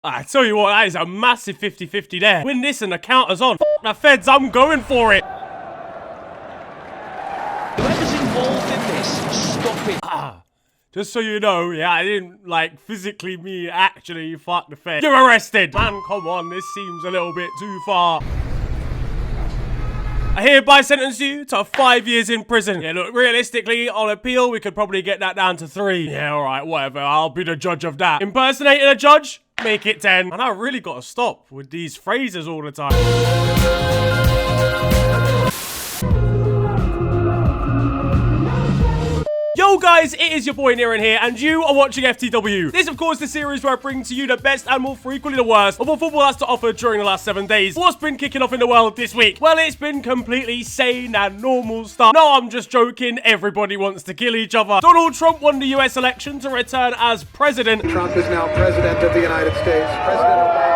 I tell you what, that is a massive 50-50 there. Win this and the counter's on. F the feds, I'm going for it. Whoever's involved in this, stop it. Just so you know, yeah, I didn't, like, physically mean actually fuck the feds. You're arrested. Man, come on, this seems a little bit too far. I hereby sentence you to 5 years in prison. Yeah, look, realistically, on appeal, we could probably get that down to 3. Yeah, alright, whatever. I'll be the judge of that. Impersonating a judge? Make it 10. And I really gotta stop with these phrases all the time. Yo guys, it is your boy Nerin here, and you are watching FTW. This, of course, the series where I bring to you the best and more frequently the worst of what football has to offer during the last 7 days. What's been kicking off in the world this week? Well, it's been completely sane and normal stuff. No, I'm just joking. Everybody wants to kill each other. Donald Trump won the US election to return as president. Trump is now president of the United States. President Obama.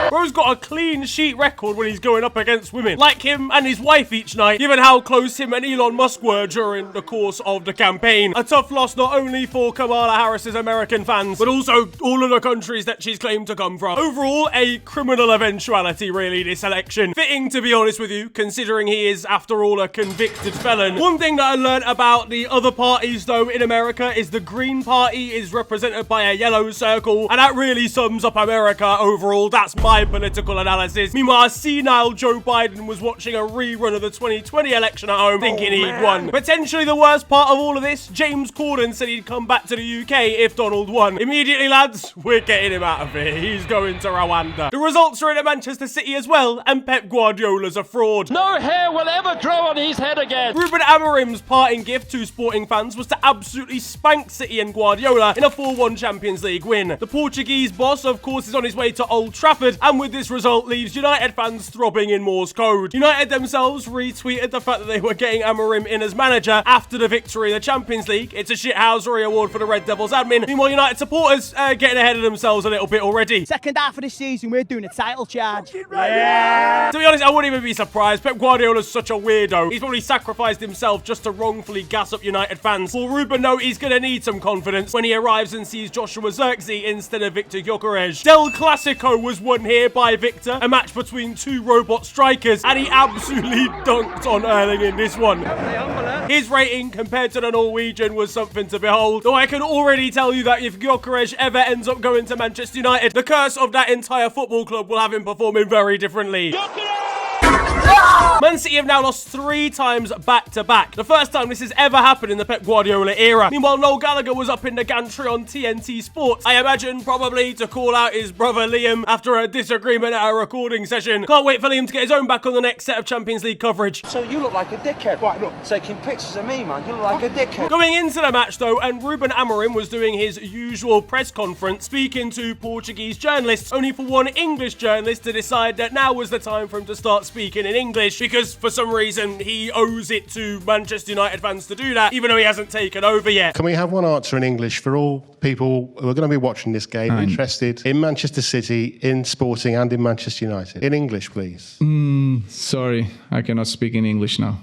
Bro's got a clean sheet record when he's going up against women. Like him and his wife each night, given how close him and Elon Musk were during the course of the campaign. A tough loss not only for Kamala Harris's American fans, but also all of the countries that she's claimed to come from. Overall, a criminal eventuality, really, this election. Fitting, to be honest with you, considering he is, after all, a convicted felon. One thing that I learned about the other parties, though, in America is the Green Party is represented by a yellow circle, and that really sums up America overall. That's my political analysis. Meanwhile, senile Joe Biden was watching a rerun of the 2020 election at home, thinking he'd won. Potentially the worst part of all of this, James Corden said he'd come back to the UK if Donald won. Immediately, lads, we're getting him out of here. He's going to Rwanda. The results are in at Manchester City as well, and Pep Guardiola's a fraud. No hair will ever grow on his head again. Ruben Amorim's parting gift to sporting fans was to absolutely spank City and Guardiola in a 4-1 Champions League win. The Portuguese boss, of course, is on his way to Old Trafford, and with this result leaves United fans throbbing in Morse code. United themselves retweeted the fact that they were getting Amorim in as manager after the victory in the Champions League. It's a shithousery award for the Red Devils admin. Meanwhile, United supporters getting ahead of themselves a little bit already. Second half of the season, we're doing a title charge. Yeah. To be honest, I wouldn't even be surprised. Pep Guardiola's such a weirdo. He's probably sacrificed himself just to wrongfully gas up United fans. Will Ruben know he's going to need some confidence when he arrives and sees Joshua Zirkzee instead of Victor Gyokores? Del Clasico was won here by Victor, a match between two robot strikers, and he absolutely dunked on Erling in this one. His rating compared to the Norwegian was something to behold, though I can already tell you that if Gyokores ever ends up going to Manchester United, the curse of that entire football club will have him performing very differently. Man City have now lost 3 times back-to-back. The first time this has ever happened in the Pep Guardiola era. Meanwhile, Noel Gallagher was up in the gantry on TNT Sports. I imagine probably to call out his brother Liam after a disagreement at a recording session. Can't wait for Liam to get his own back on the next set of Champions League coverage. So you look like a dickhead. Right, look, taking pictures of me, man. You look like a dickhead. Going into the match, though, and Ruben Amorim was doing his usual press conference, speaking to Portuguese journalists, only for one English journalist to decide that now was the time for him to start speaking in English, because for some reason he owes it to Manchester United fans to do that, even though he hasn't taken over yet. Can we have one answer in English for all people who are going to be watching this game, interested in Manchester City, in Sporting and in Manchester United? In English, please. Sorry, I cannot speak in English now.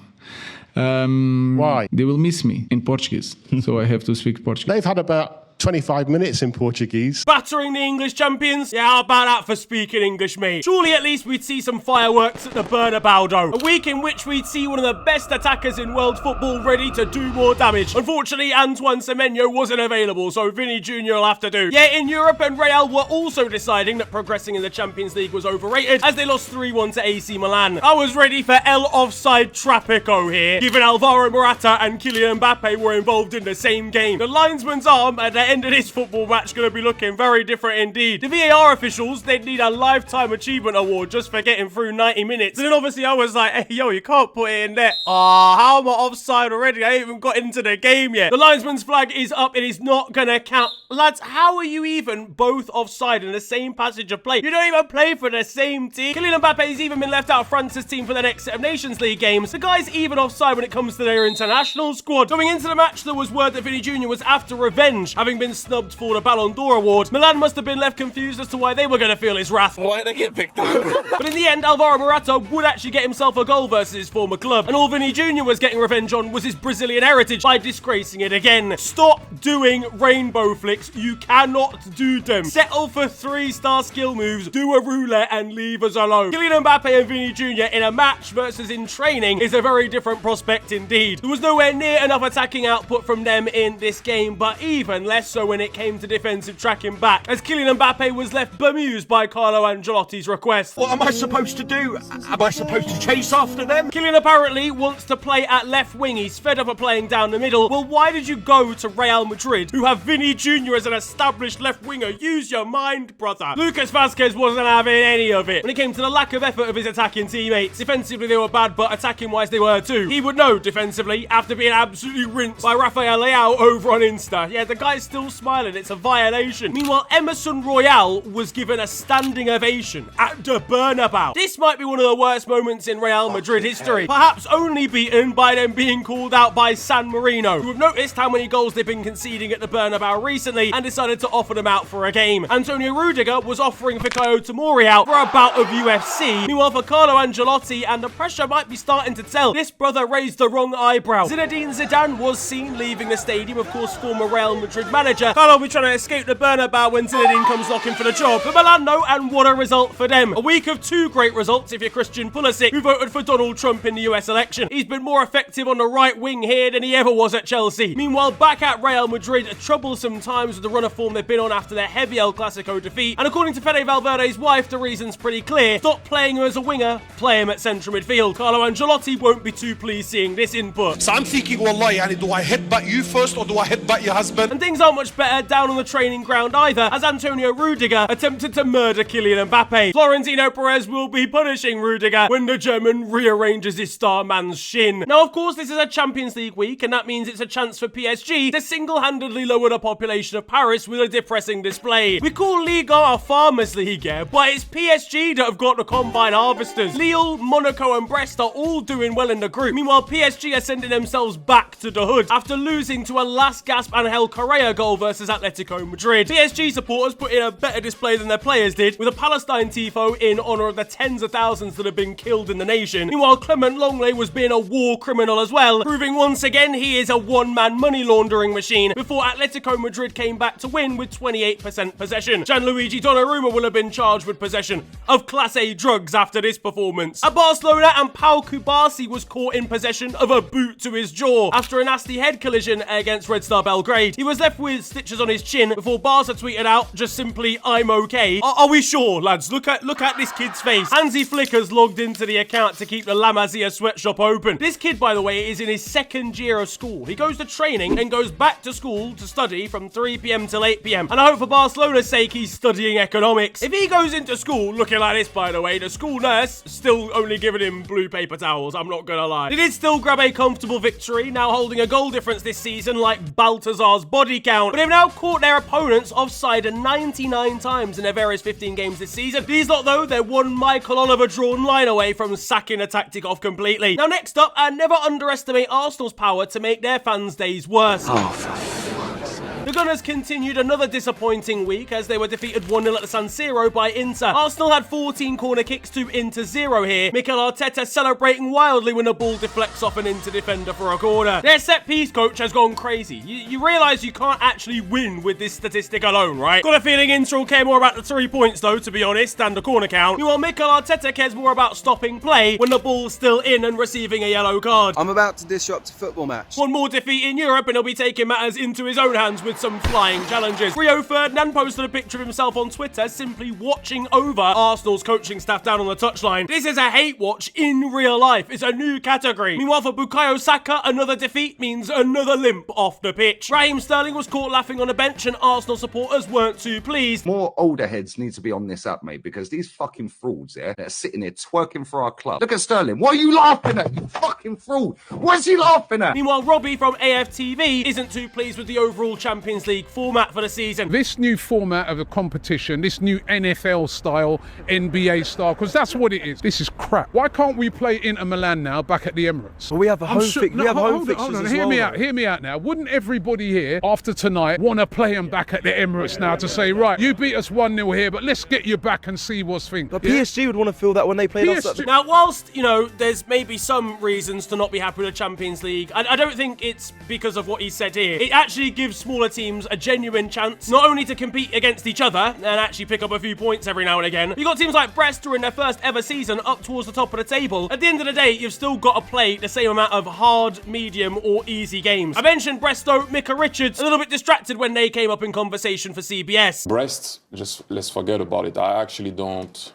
Why? They will miss me in Portuguese, so I have to speak Portuguese. They've had about 25 minutes in Portuguese. Battering the English champions? Yeah, how about that for speaking English, mate? Surely at least we'd see some fireworks at the Bernabeu, though. A week in which we'd see one of the best attackers in world football ready to do more damage. Unfortunately, Antoine Semenyo wasn't available, so Vinny Jr. will have to do. Yeah, in Europe, and Real were also deciding that progressing in the Champions League was overrated, as they lost 3-1 to AC Milan. I was ready for El Offside Trapico here, given Alvaro Morata and Kylian Mbappe were involved in the same game. The linesman's arm at the end of this football match going to be looking very different indeed. The VAR officials, they'd need a lifetime achievement award just for getting through 90 minutes. And then obviously I was like, hey, yo, you can't put it in there. How am I offside already? I ain't even got into the game yet. The linesman's flag is up. It is not going to count. Lads, how are you even both offside in the same passage of play? You don't even play for the same team. Kylian Mbappe's even been left out of France's team for the next set of Nations League games. The guy's even offside when it comes to their international squad. Going into the match, there was word that Vinny Jr. was after revenge, having been snubbed for the Ballon d'Or award, Milan must have been left confused as to why they were going to feel his wrath. Why did they get picked up? But in the end, Alvaro Morata would actually get himself a goal versus his former club, and all Vini Jr. was getting revenge on was his Brazilian heritage by disgracing it again. Stop doing rainbow flicks. You cannot do them. Settle for 3-star skill moves, do a roulette, and leave us alone. Kylian Mbappe and Vini Jr. in a match versus in training is a very different prospect indeed. There was nowhere near enough attacking output from them in this game, but even less so when it came to defensive tracking back, as Kylian Mbappe was left bemused by Carlo Ancelotti's request. What am I supposed to do? Am I supposed to chase after them? Kylian apparently wants to play at left wing. He's fed up of playing down the middle. Well, why did you go to Real Madrid, who have Vini Jr. as an established left winger? Use your mind, brother. Lucas Vazquez wasn't having any of it when it came to the lack of effort of his attacking teammates. Defensively, they were bad, but attacking-wise, they were too. He would know defensively after being absolutely rinsed by Rafael Leao over on Insta. Yeah, the guy's still smiling. It's a violation. Meanwhile, Emerson Royal was given a standing ovation at the Bernabeu. This might be one of the worst moments in Real Madrid history, perhaps only beaten by them being called out by San Marino, who have noticed how many goals they've been conceding at the Bernabeu recently and decided to offer them out for a game. Antonio Rudiger was offering Fikayo Tomori out for a bout of UFC. Meanwhile, for Carlo Ancelotti, and the pressure might be starting to tell, this brother raised the wrong eyebrow. Zinedine Zidane was seen leaving the stadium, of course, former Real Madrid manager. Carlo will be trying to escape the Bernabeu when Zinedine comes knocking for the job. But Milan know, and what a result for them. A week of 2 great results if you're Christian Pulisic, who voted for Donald Trump in the US election. He's been more effective on the right wing here than he ever was at Chelsea. Meanwhile, back at Real Madrid, troublesome times with the run of form they've been on after their heavy El Clasico defeat. And according to Fede Valverde's wife, the reason's pretty clear. Stop playing him as a winger, play him at central midfield. Carlo Ancelotti won't be too pleased seeing this input. So I'm thinking, wallahi, yani, do I headbutt you first or do I headbutt your husband? And things aren't much better down on the training ground either, as Antonio Rudiger attempted to murder Kylian Mbappe. Florentino Perez will be punishing Rudiger when the German rearranges his star man's shin. Now, of course, this is a Champions League week, and that means it's a chance for PSG to single-handedly lower the population of Paris with a depressing display. We call Liga a farmers league, yeah, but it's PSG that have got the combine harvesters. Lille, Monaco and Brest are all doing well in the group. Meanwhile, PSG are sending themselves back to the hood after losing to a last-gasp Angel Correa goal versus Atletico Madrid. PSG supporters put in a better display than their players did, with a Palestine tifo in honour of the tens of thousands that have been killed in the nation. Meanwhile, Clement Longley was being a war criminal as well, proving once again he is a one-man money laundering machine, before Atletico Madrid came back to win with 28% possession. Gianluigi Donnarumma will have been charged with possession of Class A drugs after this performance. At Barcelona, and Pau Kubasi was caught in possession of a boot to his jaw after a nasty head collision against Red Star Belgrade. He was left with stitches on his chin before Barca tweeted out just simply, "I'm okay." Are we sure, lads? Look at this kid's face. Hansi Flick has logged into the account to keep the La Masia sweatshop open. This kid, by the way, is in his 2nd year of school. He goes to training and goes back to school to study from 3 p.m. till 8 p.m. And I hope for Barcelona's sake he's studying economics. If he goes into school looking like this, by the way, the school nurse still only giving him blue paper towels, I'm not gonna lie. They did still grab a comfortable victory, now holding a goal difference this season like Baltazar's body count. But they've now caught their opponents offside 99 times in their various 15 games this season. These lot, though, they're one Michael Oliver drawn line away from sacking a tactic off completely. Now, next up, never underestimate Arsenal's power to make their fans' days worse. The Gunners continued another disappointing week as they were defeated 1-0 at the San Siro by Inter. Arsenal had 14 corner kicks to Inter 0 here. Mikel Arteta celebrating wildly when the ball deflects off an Inter defender for a corner. Their set-piece coach has gone crazy. You realise you can't actually win with this statistic alone, right? Got a feeling Inter will care more about the 3 points though, to be honest, than the corner count. Meanwhile, Mikel Arteta cares more about stopping play when the ball's still in and receiving a yellow card. I'm about to disrupt a football match. One more defeat in Europe and he'll be taking matters into his own hands with some flying challenges. Rio Ferdinand posted a picture of himself on Twitter simply watching over Arsenal's coaching staff down on the touchline. This is a hate watch in real life. It's a new category. Meanwhile, for Bukayo Saka, another defeat means another limp off the pitch. Raheem Sterling was caught laughing on a bench and Arsenal supporters weren't too pleased. More older heads need to be on this up, mate, because these fucking frauds, yeah, that are sitting here twerking for our club. Look at Sterling. What are you laughing at, you fucking fraud? What's he laughing at? Meanwhile, Robbie from AFTV isn't too pleased with the overall championship Champions League format for the season. This new format of a competition, this new NFL style, NBA style, because that's what it is. This is crap. Why can't we play Inter Milan now back at the Emirates? Well, we have a home fixture. We have home fixtures as Hear well. Hear me out now. Wouldn't everybody here after tonight want to play them back at the Emirates now to say, right, you beat us 1-0 here, but let's get you back and see what's thing. But PSG would want to feel that when they played us. Now, whilst, you know, there's maybe some reasons to not be happy with the Champions League, I don't think it's because of what he said here. It actually gives smaller teams a genuine chance, not only to compete against each other and actually pick up a few points every now and again. You got teams like Brest who are in their first ever season up towards the top of the table. At the end of the day, you've still got to play the same amount of hard, medium, or easy games. I mentioned Brest though, Mika Richards, a little bit distracted when they came up in conversation for CBS. Brest, just let's forget about it. I actually don't.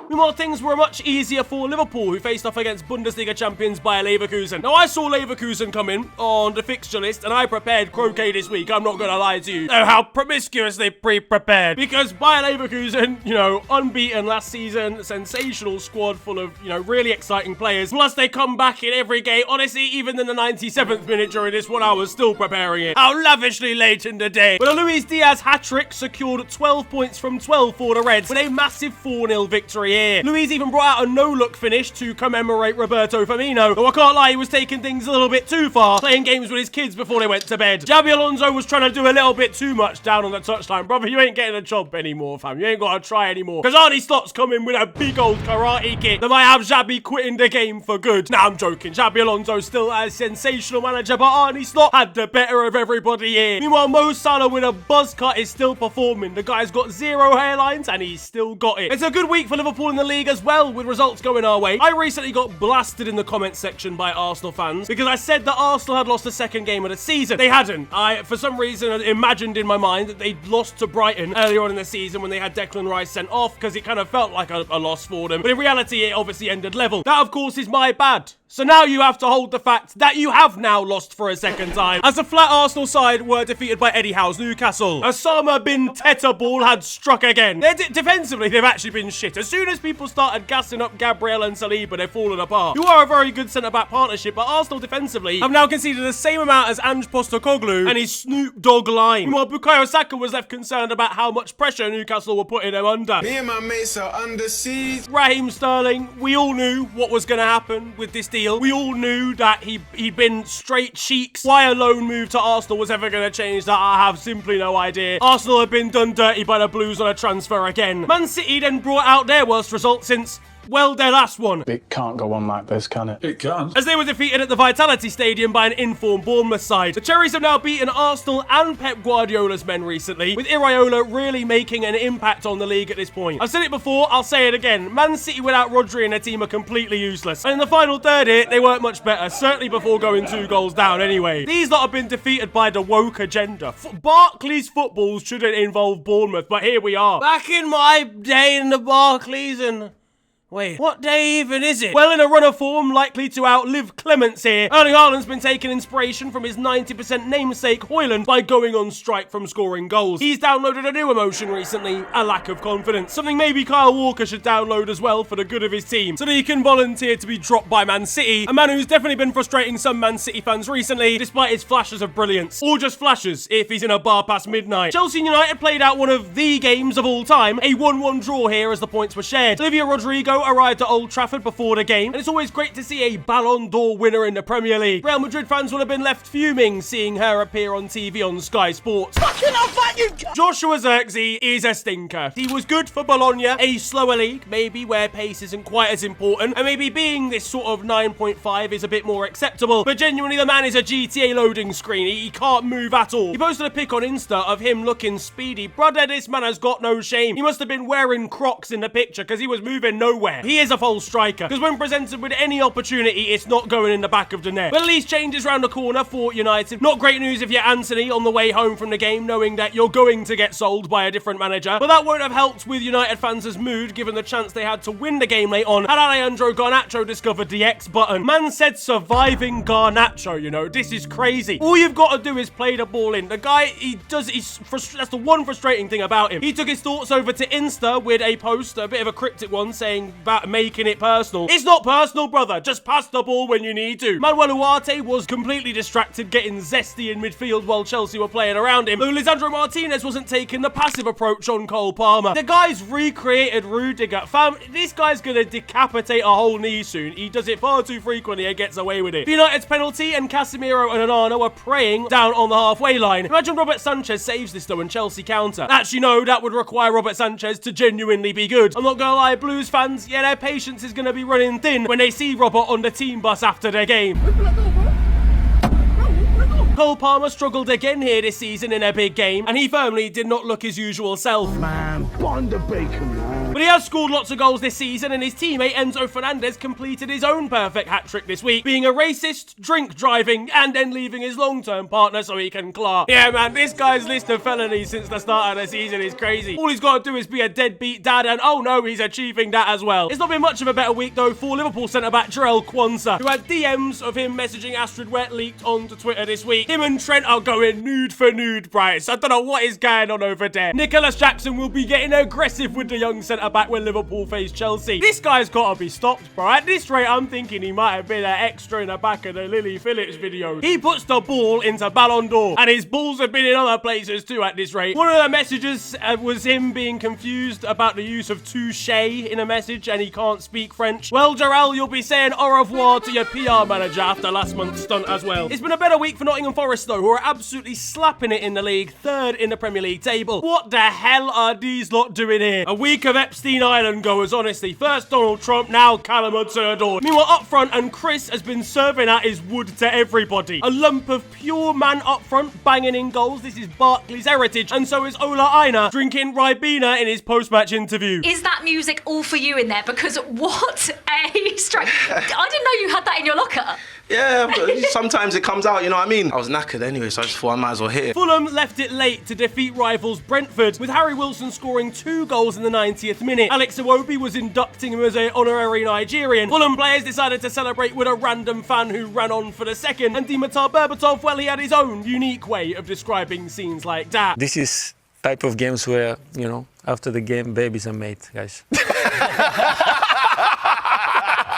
Meanwhile, things were much easier for Liverpool, who faced off against Bundesliga champions Bayer Leverkusen. Now, I saw Leverkusen come in on the fixture list, and I prepared croquet this week. I'm not going to lie to you. Oh, how promiscuously pre-prepared. Because Bayer Leverkusen, you know, unbeaten last season, sensational squad full of, you know, really exciting players. Plus, they come back in every game. Honestly, even in the 97th minute during this one, I was still preparing it. How lavishly late in the day. But a Luis Diaz hat-trick secured 12 points from 12 for the Reds with a massive 4-0 victory here. Luis even brought out a no-look finish to commemorate Roberto Firmino, though I can't lie, he was taking things a little bit too far, playing games with his kids before they went to bed. Xabi Alonso was trying to do a little bit too much down on the touchline. Brother, you ain't getting a job anymore, fam. You ain't got to try anymore. Because Arnie Slott's coming with a big old karate kick that might have Xabi quitting the game for good. Nah, I'm joking. Xabi Alonso's still a sensational manager, but Arnie Slot had the better of everybody here. Meanwhile, Mo Salah with a buzz cut is still performing. The guy's got 0 hairlines and he's still got it. It's a good week for Liverpool in the league as well, with results going our way. I recently got blasted in the comments section by Arsenal fans because I said that Arsenal had lost the second game of the season. They hadn't. I, for some reason, imagined in my mind that they'd lost to Brighton earlier on in the season when they had Declan Rice sent off, because it kind of felt like a loss for them. But in reality, it obviously ended level. That, of course, is my bad. So now you have to hold the fact that you have now lost for a second time, as the flat Arsenal side were defeated by Eddie Howe's Newcastle. Osama bin Teta ball had struck again. Defensively, they've actually been shit. As soon as people started gassing up Gabriel and Saliba, they've fallen apart. You are a very good centre-back partnership, but Arsenal defensively have now conceded the same amount as Ange Postecoglou and his Snoop Dogg line. Meanwhile, Bukayo Saka was left concerned about how much pressure Newcastle were putting them under. Me and my mates are under siege. Raheem Sterling, we all knew what was going to happen with this deal. We all knew that he'd been straight cheeks. Why a loan move to Arsenal was ever going to change that, I have simply no idea. Arsenal have been done dirty by the Blues on a transfer again. Man City then brought out their worst result since, well, their last one. It can't go on like this, can it? It can. As they were defeated at the Vitality Stadium by an informed Bournemouth side. The Cherries have now beaten Arsenal and Pep Guardiola's men recently, with Iraola really making an impact on the league at this point. I've said it before, I'll say it again. Man City without Rodri and their team are completely useless. And in the final third here, they weren't much better, certainly before going 2 goals down anyway. These lot have been defeated by the woke agenda. Barclays football shouldn't involve Bournemouth, but here we are. Back in my day in the Barclays and... Wait, what day even is it? Well, in a run of form likely to outlive Clements here, Erling Haaland's been taking inspiration from his 90% namesake Højlund by going on strike from scoring goals. He's downloaded a new emotion recently, a lack of confidence. Something maybe Kyle Walker should download as well for the good of his team, so that he can volunteer to be dropped by Man City, a man who's definitely been frustrating some Man City fans recently, despite his flashes of brilliance. Or just flashes, if he's in a bar past midnight. Chelsea United played out one of the games of all time, a 1-1 draw here as the points were shared. Olivia Rodrigo arrived at Old Trafford before the game, and it's always great to see a Ballon d'Or winner in the Premier League. Real Madrid fans will have been left fuming seeing her appear on TV on Sky Sports. Fucking hell, you Joshua Zirkzee is a stinker. He was good for Bologna, a slower league, maybe where pace isn't quite as important, and maybe being this sort of 9.5 is a bit more acceptable, but genuinely the man is a GTA loading screen. He can't move at all. He posted a pic on Insta of him looking speedy. Brother, this man has got no shame. He must have been wearing Crocs in the picture because he was moving nowhere. He is a false striker, because when presented with any opportunity, it's not going in the back of the net. But at least changes round the corner for United. Not great news if you're Anthony on the way home from the game, knowing that you're going to get sold by a different manager. But that won't have helped with United fans' mood, given the chance they had to win the game late on had Alejandro Garnacho discovered the X button. Man said surviving Garnacho, you know. This is crazy. All you've got to do is play the ball in. The guy, that's the one frustrating thing about him. He took his thoughts over to Insta with a post, a bit of a cryptic one, saying, making it personal. It's not personal, brother. Just pass the ball when you need to. Manuel Ugarte was completely distracted, getting zesty in midfield while Chelsea were playing around him, though Lisandro Martinez wasn't taking the passive approach on Cole Palmer. The guy's recreated Rudiger. Fam, this guy's gonna decapitate a whole knee soon. He does it far too frequently and gets away with it. United's penalty, and Casemiro and Onana were praying down on the halfway line. Imagine Robert Sanchez saves this though and Chelsea counter. Actually, no, that would require Robert Sanchez to genuinely be good. I'm not gonna lie, Blues fans, yeah, their patience is gonna be running thin when they see Robert on the team bus after their game. Cole Palmer struggled again here this season in a big game, and he firmly did not look his usual self. Man, bond the bacon, man. But he has scored lots of goals this season, and his teammate Enzo Fernandez completed his own perfect hat-trick this week, being a racist, drink driving, and then leaving his long-term partner so he can claw. Yeah, man, this guy's list of felonies since the start of the season is crazy. All he's got to do is be a deadbeat dad, and oh no, he's achieving that as well. It's not been much of a better week, though, for Liverpool centre-back Jarell Quansah, who had DMs of him messaging Astrid Wet leaked onto Twitter this week. Him and Trent are going nude for nude, Bryce. I don't know what is going on over there. Nicholas Jackson will be getting aggressive with the young centre-back when Liverpool face Chelsea. This guy's got to be stopped, bro. At this rate, I'm thinking he might have been an extra in the back of the Lily Phillips video. He puts the ball into Ballon d'Or, and his balls have been in other places too at this rate. One of the messages was him being confused about the use of touche in a message, and he can't speak French. Well, Jarell, you'll be saying au revoir to your PR manager after last month's stunt as well. It's been a better week for Nottingham Forest, though, who are absolutely slapping it in the league, third in the Premier League table. What the hell are these lot doing here? A week of Epstein Island goers, honestly. First Donald Trump, now Callum Hudson-Odoi. Meanwhile, up front, and Chris has been serving out his wood to everybody. A lump of pure man up front, banging in goals. This is Barkley's heritage, and so is Ola Aina drinking Ribena in his post-match interview. Is that music all for you in there? Because what a strike. I didn't know you had that in your locker. Yeah, but sometimes it comes out, you know what I mean? I was knackered anyway, so I just thought I might as well hit it. Fulham left it late to defeat rivals Brentford, with Harry Wilson scoring 2 goals in the 90th minute. Alex Iwobi was inducting him as an honorary Nigerian. Fulham players decided to celebrate with a random fan who ran on for the second, and Dimitar Berbatov, well, he had his own unique way of describing scenes like that. This is type of games where, you know, after the game, babies are made, guys.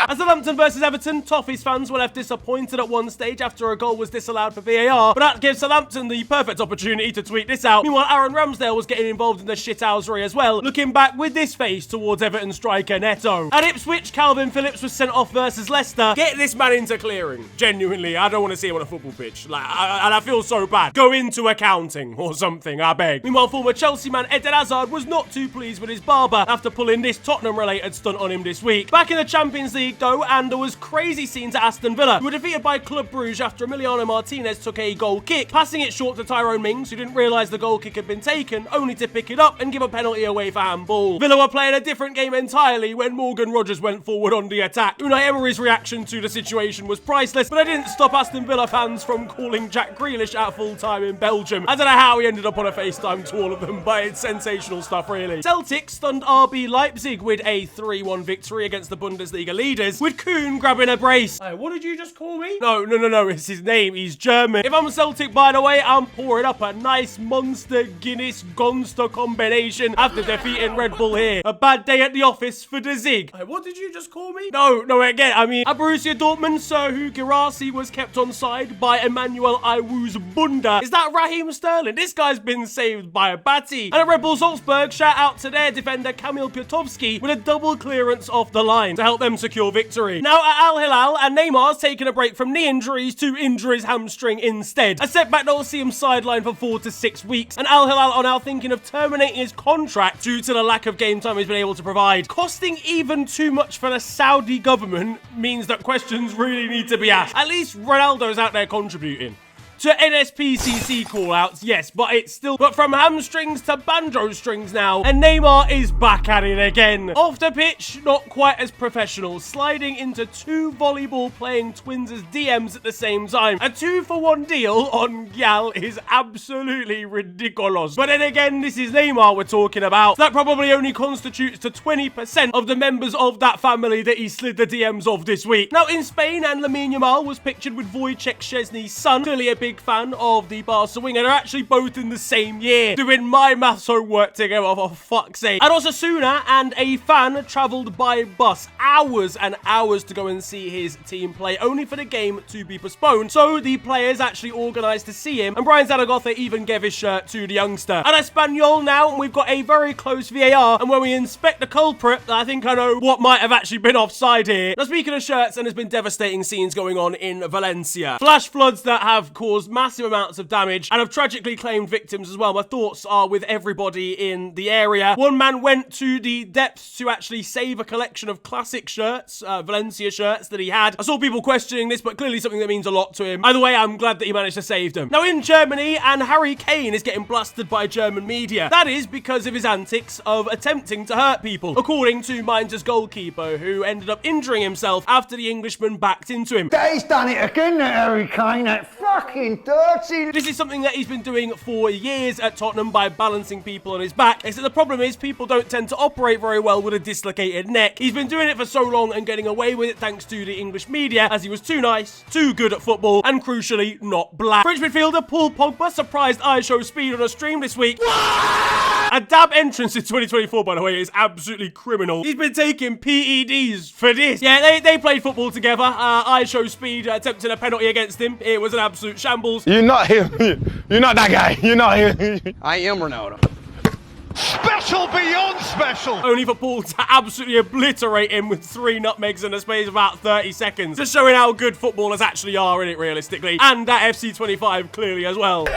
As Southampton versus Everton, Toffees fans were left disappointed at one stage after a goal was disallowed for VAR, but that gives Southampton the perfect opportunity to tweet this out. Meanwhile, Aaron Ramsdale was getting involved in the shithousery as well, looking back with this face towards Everton striker Neto. At Ipswich, Calvin Phillips was sent off versus Leicester. Get this man into clearing. Genuinely, I don't want to see him on a football pitch. And I feel so bad. Go into accounting or something, I beg. Meanwhile, former Chelsea man Eden Hazard was not too pleased with his barber after pulling this Tottenham-related stunt on him this week. Back in the Champions League, though, and there was crazy scenes at Aston Villa, who were defeated by Club Brugge after Emiliano Martinez took a goal kick, passing it short to Tyrone Mings, who didn't realise the goal kick had been taken, only to pick it up and give a penalty away for handball. Villa were playing a different game entirely when Morgan Rogers went forward on the attack. Unai Emery's reaction to the situation was priceless, but it didn't stop Aston Villa fans from calling Jack Grealish at full time in Belgium. I don't know how he ended up on a FaceTime to all of them, but it's sensational stuff, really. Celtic stunned RB Leipzig with a 3-1 victory against the Bundesliga leaders, with Kuhn grabbing a brace. Hey, what did you just call me? No, it's his name. He's German. If I'm Celtic, by the way, I'm pouring up a nice Monster Guinness Gonster combination after defeating Red Bull here. A bad day at the office for the Zig. Hey, what did you just call me? No, again, I mean, at Borussia Dortmund, Serhu Girassi was kept on side by Emmanuel Iwu's Bunda. Is that Raheem Sterling? This guy's been saved by a Batty. And at Red Bull Salzburg, shout out to their defender Kamil Piotrowski with a double clearance off the line to help them secure victory. Now at Al Hilal, and Neymar's taking a break from knee injuries to injure his hamstring instead. A setback that will see him sidelined for 4 to 6 weeks, and Al Hilal are now thinking of terminating his contract due to the lack of game time he's been able to provide. Costing even too much for the Saudi government means that questions really need to be asked. At least Ronaldo's out there contributing. To NSPCC call-outs, yes, but it's still... But from hamstrings to banjo strings now, and Neymar is back at it again. Off the pitch, not quite as professional, sliding into 2 volleyball-playing twins' DMs at the same time. A 2-for-1 deal on Gyal is absolutely ridiculous. But then again, this is Neymar we're talking about. That probably only constitutes to 20% of the members of that family that he slid the DMs of this week. Now, in Spain, and Lamine Yamal was pictured with Wojciech Szczesny's son, clearly a big big fan of the Barca winger. They're actually both in the same year, doing my maths homework together, for fuck's sake. And Osasuna and a fan travelled by bus hours and hours to go and see his team play, only for the game to be postponed. So the players actually organised to see him, and Brian Zaragoza even gave his shirt to the youngster. At Espanyol now, and we've got a very close VAR, and when we inspect the culprit, I think I know what might have actually been offside here. Now, speaking of shirts, and there's been devastating scenes going on in Valencia. Flash floods that have caused massive amounts of damage and have tragically claimed victims as well. My thoughts are with everybody in the area. One man went to the depths to actually save a collection of classic shirts, Valencia shirts that he had. I saw people questioning this, but clearly something that means a lot to him. Either way, I'm glad that he managed to save them. Now in Germany, and Harry Kane is getting blasted by German media. That is because of his antics of attempting to hurt people, according to Mainz's goalkeeper, who ended up injuring himself after the Englishman backed into him. He's done it again, that Harry Kane, that fucking dirty. This is something that he's been doing for years at Tottenham by balancing people on his back. Except the problem is people don't tend to operate very well with a dislocated neck. He's been doing it for so long and getting away with it thanks to the English media, as he was too nice, too good at football, and crucially not black. French midfielder Paul Pogba surprised Shapeshifters on a stream this week. A dab entrance in 2024, by the way, is absolutely criminal. He's been taking PEDs for this. Yeah, they played football together. Shapeshifters attempted a penalty against him. It was an absolute shambles. You're not him. You're not that guy. You're not him. I am Ronaldo. Special beyond special. Only for Paul to absolutely obliterate him with 3 nutmegs in the space of about 30 seconds. Just showing how good footballers actually are in it, realistically. And that FC25 clearly as well.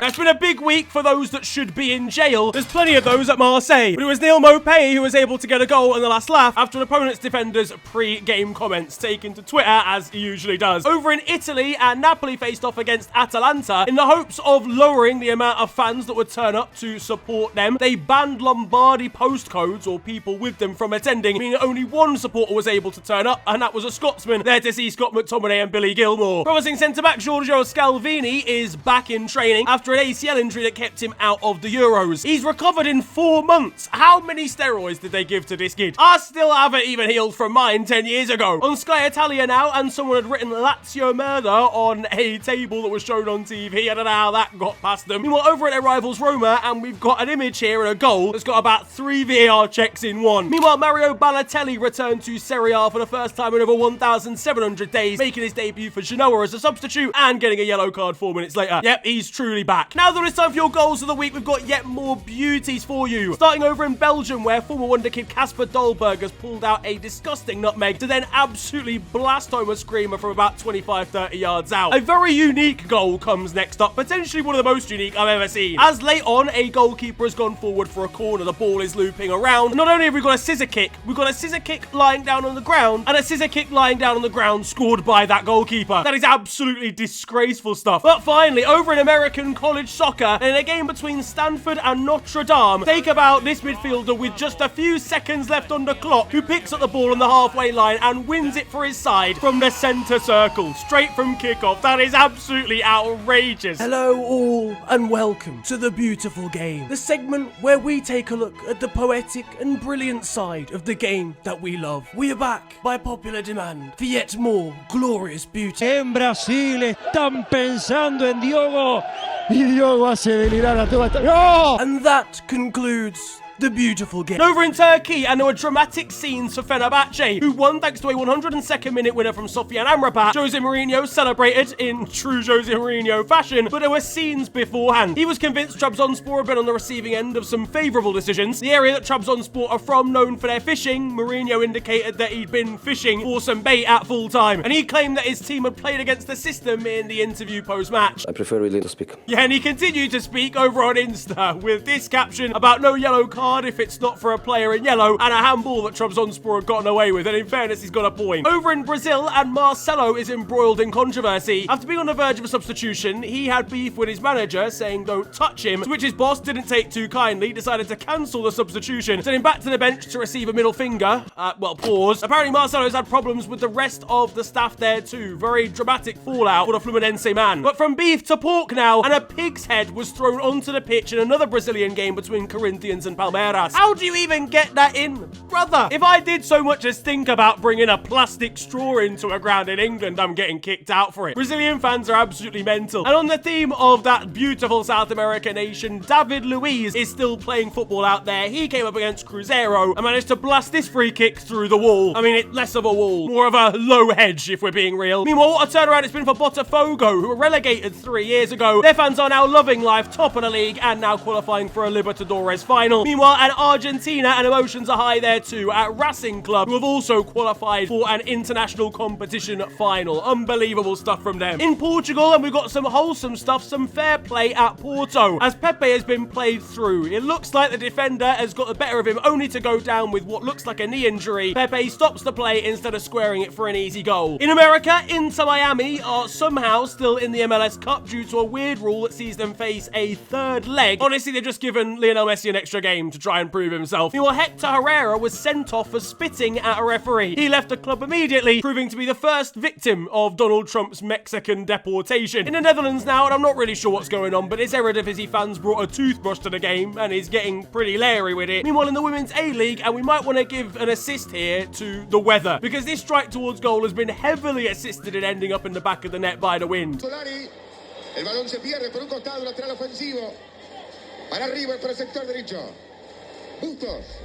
It's been a big week for those that should be in jail. There's plenty of those at Marseille. But it was Neil Maupay who was able to get a goal in the last laugh after an opponent's defender's pre-game comments taken to Twitter, as he usually does. Over in Italy, and Napoli faced off against Atalanta. In the hopes of lowering the amount of fans that would turn up to support them, they banned Lombardi postcodes, or people with them, from attending, meaning only one supporter was able to turn up, and that was a Scotsman, there to see Scott McTominay and Billy Gilmore. Promising centre-back Giorgio Scalvini is back in training after an ACL injury that kept him out of the Euros. He's recovered in 4 months. How many steroids did they give to this kid? I still haven't even healed from mine 10 years ago. On Sky Italia now, and someone had written Lazio murder on a table that was shown on TV. I don't know how that got past them. Meanwhile, over at their rivals Roma, and we've got an image here and a goal that's got about 3 VAR checks in one. Meanwhile, Mario Balotelli returned to Serie A for the first time in over 1,700 days, making his debut for Genoa as a substitute and getting a yellow card 4 minutes later. Yep, he's truly back. Now that it's time for your goals of the week, we've got yet more beauties for you. Starting over in Belgium, where former wonder kid Casper Dolberg has pulled out a disgusting nutmeg to then absolutely blast home a screamer from about 25-30 yards out. A very unique goal comes next up, potentially one of the most unique I've ever seen. As late on, a goalkeeper has gone forward for a corner, the ball is looping around. Not only have we got a scissor kick, we've got a scissor kick lying down on the ground, and a scissor kick lying down on the ground scored by that goalkeeper. That is absolutely disgraceful stuff. But finally, over in American college soccer, and in a game between Stanford and Notre Dame, think about this midfielder with just a few seconds left on the clock, who picks up the ball on the halfway line and wins it for his side from the centre circle, straight from kickoff. That is absolutely outrageous. Hello all, and welcome to The Beautiful Game, the segment where we take a look at the poetic and brilliant side of the game that we love. We are back by popular demand for yet more glorious beauty. En Brasil están pensando en Diogo. Y Diogo hace delirar a toda esta... ¡Oh! And that concludes The Beautiful Game. Over in Turkey, and there were dramatic scenes for Fenerbahce, who won thanks to a 102nd minute winner from Sofyan Amrabat. Jose Mourinho celebrated in true Jose Mourinho fashion, but there were scenes beforehand. He was convinced Trabzonspor had been on the receiving end of some favourable decisions. The area that Trabzonspor are from, known for their fishing, Mourinho indicated that he'd been fishing for some bait at full time, and he claimed that his team had played against the system in the interview post-match. I prefer really to speak. Yeah, and he continued to speak over on Insta with this caption about no yellow card if it's not for a player in yellow, and a handball that Trabzonspor had gotten away with, and in fairness, he's got a point. Over in Brazil, and Marcelo is embroiled in controversy. After being on the verge of a substitution, he had beef with his manager, saying don't touch him, to which his boss didn't take too kindly, decided to cancel the substitution, sending him back to the bench to receive a middle finger. Pause. Apparently, Marcelo's had problems with the rest of the staff there too. Very dramatic fallout for the Fluminense man. But from beef to pork now, and a pig's head was thrown onto the pitch in another Brazilian game between Corinthians and Palmeiras. Gyokores. How do you even get that in? Brother, if I did so much as think about bringing a plastic straw into a ground in England, I'm getting kicked out for it. Brazilian fans are absolutely mental. And on the theme of that beautiful South American nation, David Luiz is still playing football out there. He came up against Cruzeiro and managed to blast this free kick through the wall. I mean, it's less of a wall, more of a low hedge, if we're being real. Meanwhile, what a turnaround it's been for Botafogo, who were relegated 3 years ago. Their fans are now loving life, top of the league, and now qualifying for a Libertadores final. Meanwhile, at Argentina, and emotions are high there too, at Racing Club, who have also qualified for an international competition final. Unbelievable stuff from them. In Portugal, and we've got some wholesome stuff, some fair play at Porto, as Pepe has been played through. It looks like the defender has got the better of him, only to go down with what looks like a knee injury. Pepe stops the play instead of squaring it for an easy goal. In America, Inter Miami are somehow still in the MLS Cup due to a weird rule that sees them face a third leg. Honestly, they've just given Lionel Messi an extra game to try and prove himself. Meanwhile, Hector Herrera was sent off for spitting at a referee. He left the club immediately, proving to be the first victim of Donald Trump's Mexican deportation. In the Netherlands now, and I'm not really sure what's going on, but this Eredivisie fans brought a toothbrush to the game and is getting pretty leery with it. Meanwhile, in the Women's A-League, and we might want to give an assist here to the weather, because this strike towards goal has been heavily assisted in ending up in the back of the net by the wind. El balón se pierde por un costado lateral ofensivo. Para arriba por el sector derecho. Bustos.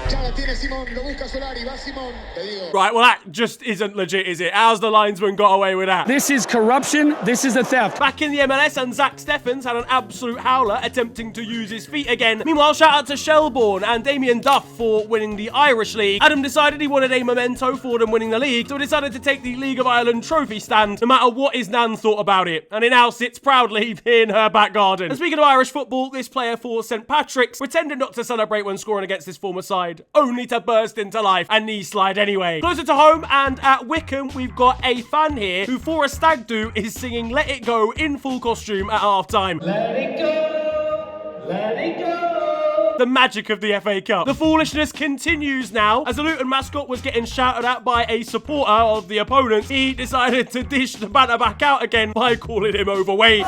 Ya la tiene Simón, lo busca Solari, va Simón. Te digo. Right, well that just isn't legit, is it? How's the linesman got away with that? This is corruption. This is a theft. Back in the MLS, and Zach Steffens had an absolute howler attempting to use his feet again. Meanwhile, shout out to Shelbourne and Damien Duff for winning the Irish League. Adam decided he wanted a memento for them winning the league, so he decided to take the League of Ireland trophy stand, no matter what his nan thought about it. And it now sits proudly in her back garden. And speaking of Irish football, this player for St Patrick's pretended not to celebrate when scoring against his former side, only to burst into life and knee slide anyway. Closer to home, and at Wickham, we've got a fan here who, for a stag do, is singing Let It Go in full costume at half-time. Let it go, let it go. The magic of the FA Cup. The foolishness continues now. As the Luton mascot was getting shouted at by a supporter of the opponents, he decided to dish the banter back out again by calling him overweight.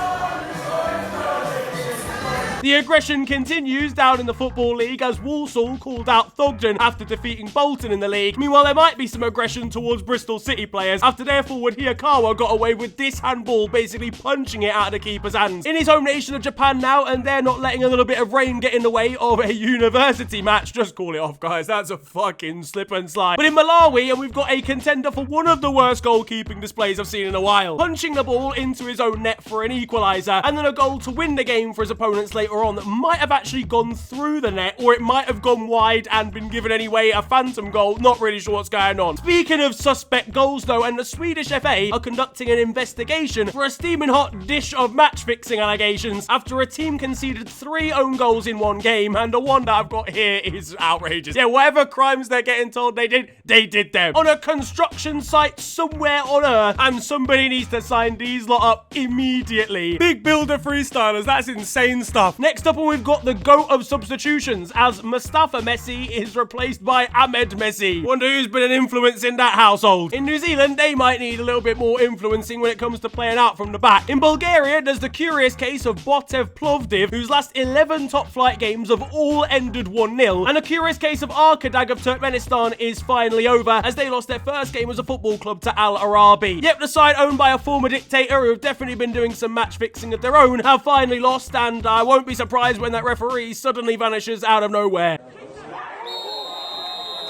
The aggression continues down in the Football League as Walsall called out Thogden after defeating Bolton in the league. Meanwhile, there might be some aggression towards Bristol City players after their forward Hyakawa got away with this handball, basically punching it out of the keeper's hands. In his home nation of Japan now, and they're not letting a little bit of rain get in the way of a university match. Just call it off, guys. That's a fucking slip and slide. But in Malawi, and we've got a contender for one of the worst goalkeeping displays I've seen in a while. Punching the ball into his own net for an equaliser, and then a goal to win the game for his opponents later on that might have actually gone through the net, or it might have gone wide and been given anyway, a phantom goal. Not really sure what's going on. Speaking of suspect goals though, and the Swedish FA are conducting an investigation for a steaming hot dish of match fixing allegations after a team conceded 3 own goals in one game, and the one that I've got here is outrageous. Yeah, whatever crimes they're getting told they did them. On a construction site somewhere on Earth, and somebody needs to sign these lot up immediately. Big builder freestylers, that's insane stuff. Next up, we've got the GOAT of substitutions as Mustafa Messi is replaced by Ahmed Messi. Wonder who's been an influence in that household. In New Zealand, they might need a little bit more influencing when it comes to playing out from the back. In Bulgaria, there's the curious case of Botev Plovdiv, whose last 11 top flight games have all ended 1-0. And the curious case of Arkadag of Turkmenistan is finally over, as they lost their first game as a football club to Al Arabi. Yep, the side owned by a former dictator who have definitely been doing some match fixing of their own have finally lost, and I won't be surprised when that referee suddenly vanishes out of nowhere.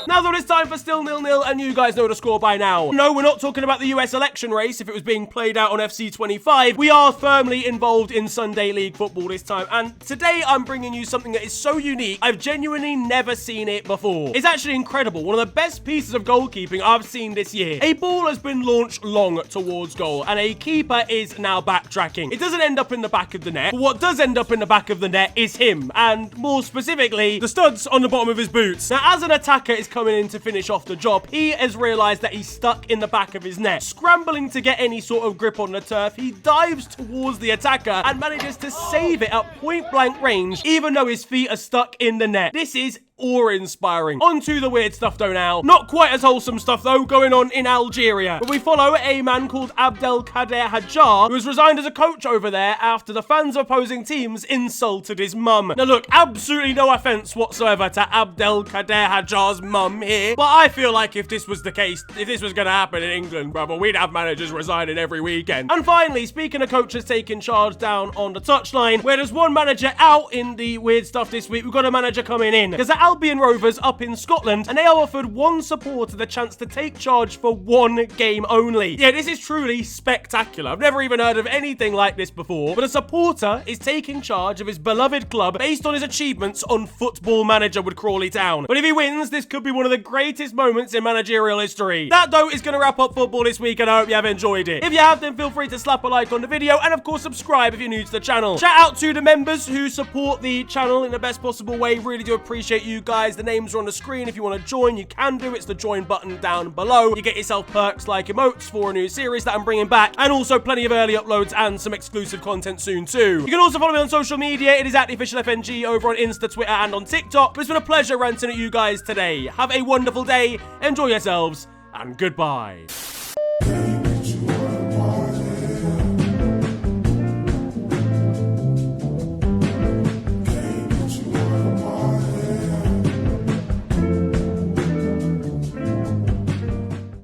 Now though, it's time for still 0-0, and you guys know the score by now. No, we're not talking about the US election race if it was being played out on FC25. We are firmly involved in Sunday League football this time, and today I'm bringing you something that is so unique, I've genuinely never seen it before. It's actually incredible. One of the best pieces of goalkeeping I've seen this year. A ball has been launched long towards goal, and a keeper is now backtracking. It doesn't end up in the back of the net, but what does end up in the back of the net is him, and more specifically, the studs on the bottom of his boots. Now, as an attacker is coming in to finish off the job, he has realized that he's stuck in the back of his net. Scrambling to get any sort of grip on the turf, he dives towards the attacker and manages to save it at point blank range, even though his feet are stuck in the net. This is awe-inspiring. On to the weird stuff though now. Not quite as wholesome stuff though going on in Algeria. But we follow a man called Abdelkader Hadjar, who has resigned as a coach over there after the fans of opposing teams insulted his mum. Now look, absolutely no offense whatsoever to Abdelkader Hadjar's mum here, but I feel like if this was the case, if this was going to happen in England, brother, we'd have managers resigning every weekend. And finally, speaking of coaches taking charge down on the touchline, where there's one manager out in the weird stuff this week, we've got a manager coming in. Because the Albion Rovers up in Scotland, and they are offered one supporter the chance to take charge for one game only. Yeah, this is truly spectacular. I've never even heard of anything like this before, but a supporter is taking charge of his beloved club based on his achievements on Football Manager with Crawley Town. But if he wins, this could be one of the greatest moments in managerial history. That, though, is going to wrap up football this week, and I hope you have enjoyed it. If you have, then feel free to slap a like on the video, and of course, subscribe if you're new to the channel. Shout out to the members who support the channel in the best possible way. Really do appreciate you guys. The names are on the screen. If you want to join, you can do. It's the join button down below. You get yourself perks like emotes for a new series that I'm bringing back, and also plenty of early uploads and some exclusive content soon too. You can also follow me on social media. It is @officialfng over on Insta, Twitter, and on TikTok. But it's been a pleasure ranting at you guys today. Have a wonderful day, enjoy yourselves, and goodbye.